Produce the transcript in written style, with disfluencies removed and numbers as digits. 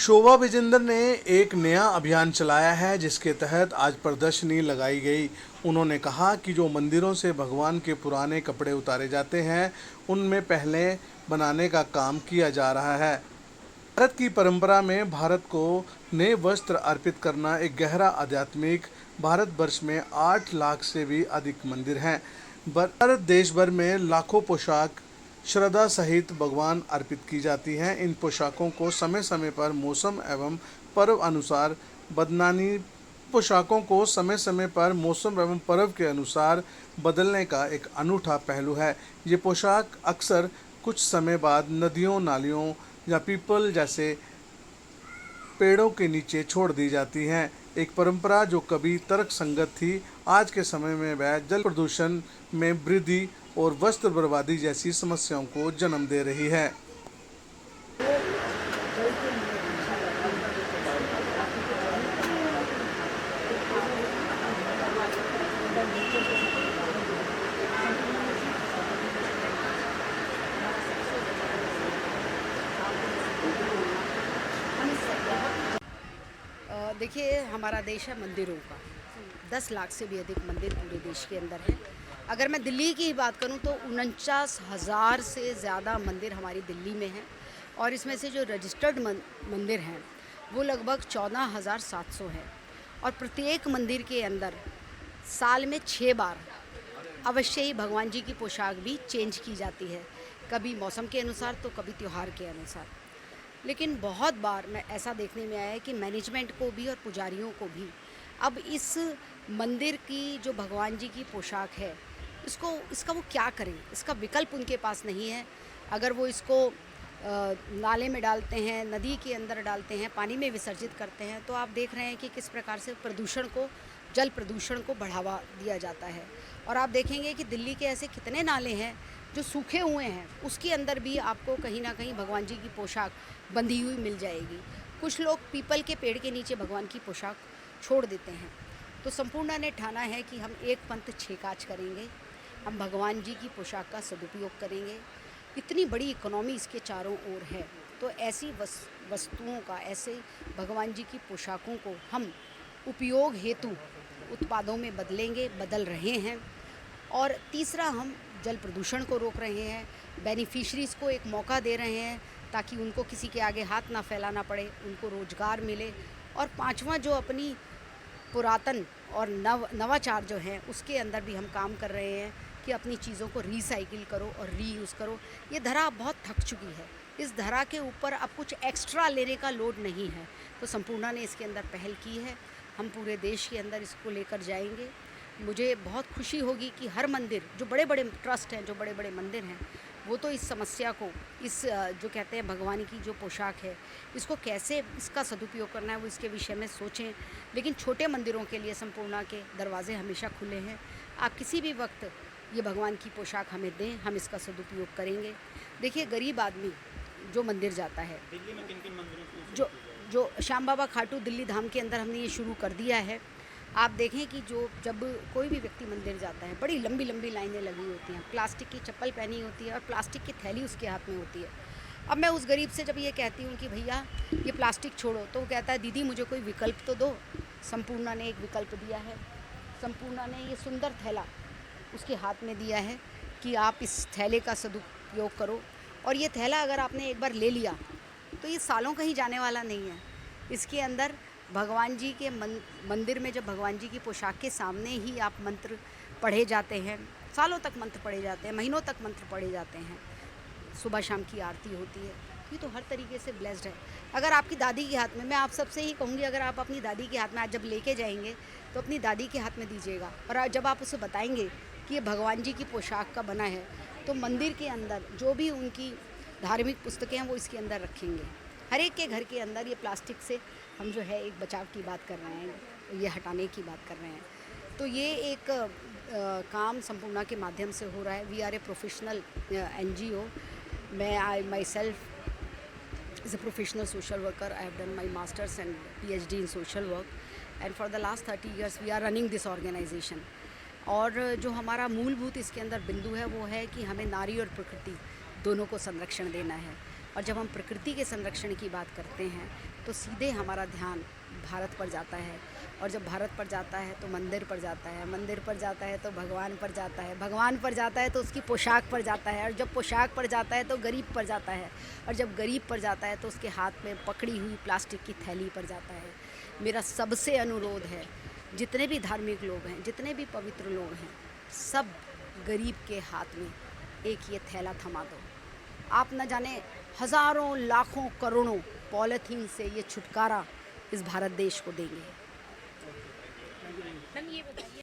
शोभा विजेंद्र ने एक नया अभियान चलाया है जिसके तहत आज प्रदर्शनी लगाई गई। उन्होंने कहा कि जो मंदिरों से भगवान के पुराने कपड़े उतारे जाते हैं उनमें पहले बनाने का काम किया जा रहा है। भारत की परंपरा में भारत को नए वस्त्र अर्पित करना एक गहरा आध्यात्मिक। भारतवर्ष में 8 लाख से भी अधिक मंदिर हैं। भारत देश भर में लाखों पोशाक श्रद्धा सहित भगवान अर्पित की जाती हैं। इन पोशाकों को समय समय पर मौसम एवं पर्व अनुसार बदनानी पोशाकों को समय समय पर मौसम एवं पर्व के अनुसार बदलने का एक अनूठा पहलू है। ये पोशाक अक्सर कुछ समय बाद नदियों, नालियों या पीपल जैसे पेड़ों के नीचे छोड़ दी जाती हैं। एक परंपरा जो कभी तर्कसंगत थी, आज के समय में वह जल प्रदूषण में वृद्धि और वस्त्र बर्बादी जैसी समस्याओं को जन्म दे रही है। देखिए, हमारा देश है मंदिरों का। 10 लाख से भी अधिक मंदिर पूरे देश के अंदर हैं। अगर मैं दिल्ली की ही बात करूं तो 49,000 से ज़्यादा मंदिर हमारी दिल्ली में हैं और इसमें से जो रजिस्टर्ड मंदिर हैं वो लगभग 14,700 है। और प्रत्येक मंदिर के अंदर साल में 6 बार अवश्य ही भगवान जी की पोशाक भी चेंज की जाती है, कभी मौसम के अनुसार तो कभी त्यौहार के अनुसार। लेकिन बहुत बार मैं ऐसा देखने में आया है कि मैनेजमेंट को भी और पुजारियों को भी अब इस मंदिर की जो भगवान जी की पोशाक है इसका वो क्या करें, इसका विकल्प उनके पास नहीं है। अगर वो इसको नाले में डालते हैं, नदी के अंदर डालते हैं, पानी में विसर्जित करते हैं, तो आप देख रहे हैं कि किस प्रकार से जल प्रदूषण को बढ़ावा दिया जाता है। और आप देखेंगे कि दिल्ली के ऐसे कितने नाले हैं जो सूखे हुए हैं, उसके अंदर भी आपको कहीं ना कहीं भगवान जी की पोशाक बंधी हुई मिल जाएगी। कुछ लोग पीपल के पेड़ के नीचे भगवान की पोशाक छोड़ देते हैं। तो संपूर्ण ने ठाना है कि हम एक पंथ छह काज करेंगे, हम भगवान जी की पोशाक का सदुपयोग करेंगे। इतनी बड़ी इकोनॉमी इसके चारों ओर है, तो ऐसी वस्तुओं का, ऐसे भगवान जी की पोशाकों को हम उपयोग हेतु उत्पादों में बदल रहे हैं। और तीसरा, हम जल प्रदूषण को रोक रहे हैं, बेनिफिशरीज़ को एक मौका दे रहे हैं ताकि उनको किसी के आगे हाथ ना फैलाना पड़े, उनको रोज़गार मिले। और पांचवा, जो अपनी पुरातन और नवाचार जो हैं उसके अंदर भी हम काम कर रहे हैं कि अपनी चीज़ों को रिसाइकिल करो और रीयूज़ करो। ये धरा बहुत थक चुकी है, इस धरा के ऊपर अब कुछ एक्स्ट्रा लेने का लोड नहीं है। तो संपूर्णा ने इसके अंदर पहल की है, हम पूरे देश के अंदर इसको लेकर जाएंगे। मुझे बहुत खुशी होगी कि हर मंदिर, जो बड़े बड़े ट्रस्ट हैं, जो बड़े बड़े मंदिर हैं, वो तो इस समस्या को, इस जो कहते हैं भगवान की जो पोशाक है, इसको कैसे इसका सदुपयोग करना है वो इसके विषय में सोचें। लेकिन छोटे मंदिरों के लिए संपूर्णा के दरवाजे हमेशा खुले हैं। आप किसी भी वक्त ये भगवान की पोशाक हमें दें, हम इसका सदुपयोग करेंगे। देखिए, गरीब आदमी जो मंदिर जाता है, दिल्ली में किन किन मंदिरों की जो श्याम बाबा खाटू दिल्ली धाम के अंदर हमने ये शुरू कर दिया है। आप देखें कि जब कोई भी व्यक्ति मंदिर जाता है, बड़ी लंबी लंबी लाइनें लगी होती हैं, प्लास्टिक की चप्पल पहनी होती है और प्लास्टिक की थैली उसके हाथ में होती है। अब मैं उस गरीब से जब ये कहती हूँ कि भैया ये प्लास्टिक छोड़ो, तो वो कहता है दीदी मुझे कोई विकल्प तो दो। संपूर्णा ने एक विकल्प दिया है। संपूर्णा ने ये सुंदर थैला उसके हाथ में दिया है कि आप इस थैले का सदुपयोग करो। और ये थैला अगर आपने एक बार ले लिया तो ये सालों कहीं जाने वाला नहीं है। इसके अंदर भगवान जी के मंदिर में जब भगवान जी की पोशाक के सामने ही आप मंत्र पढ़े जाते हैं, सालों तक मंत्र पढ़े जाते हैं, महीनों तक मंत्र पढ़े जाते हैं, सुबह शाम की आरती होती है, ये तो हर तरीके से ब्लेस्ड है। अगर आपकी दादी के हाथ में, मैं आप सबसे ही कहूँगी, अगर आप अपनी दादी के हाथ में आज जब लेके जाएंगे तो अपनी दादी के हाथ में दीजिएगा। और जब आप उसे बताएंगे कि ये भगवान जी की पोशाक का बना है, तो मंदिर के अंदर जो भी उनकी धार्मिक पुस्तकें हैं वो इसके अंदर रखेंगे। हर एक के घर के अंदर ये प्लास्टिक से हम जो है एक बचाव की बात कर रहे हैं, ये हटाने की बात कर रहे हैं। तो ये एक काम संपूर्णा के माध्यम से हो रहा है। We are a professional NGO। मैं I myself is a professional social worker. I have done my masters and PhD in social work and for the last 30 years we are running this organisation. और जो हमारा मूलभूत इसके अंदर बिंदु है वो है कि हमें नारी और प्रकृति दोनों को संरक्षण देना है। और जब हम प्रकृति के संरक्षण की बात करते हैं तो सीधे हमारा ध्यान भारत पर जाता है, और जब भारत पर जाता है तो मंदिर पर जाता है, मंदिर पर जाता है तो भगवान पर जाता है, भगवान पर जाता है तो उसकी पोशाक पर जाता है, और जब पोशाक पर जाता है तो गरीब पर जाता है, और जब गरीब पर जाता है तो उसके हाथ में पकड़ी हुई प्लास्टिक की थैली पर जाता है। मेरा सबसे अनुरोध है, जितने भी धार्मिक लोग हैं, जितने भी पवित्र लोग हैं, सब गरीब के हाथ में एक ये थैला थमा दो। आप न जाने हज़ारों लाखों करोड़ों पॉलीथीन से ये छुटकारा इस भारत देश को देंगे। मैम ये बताइए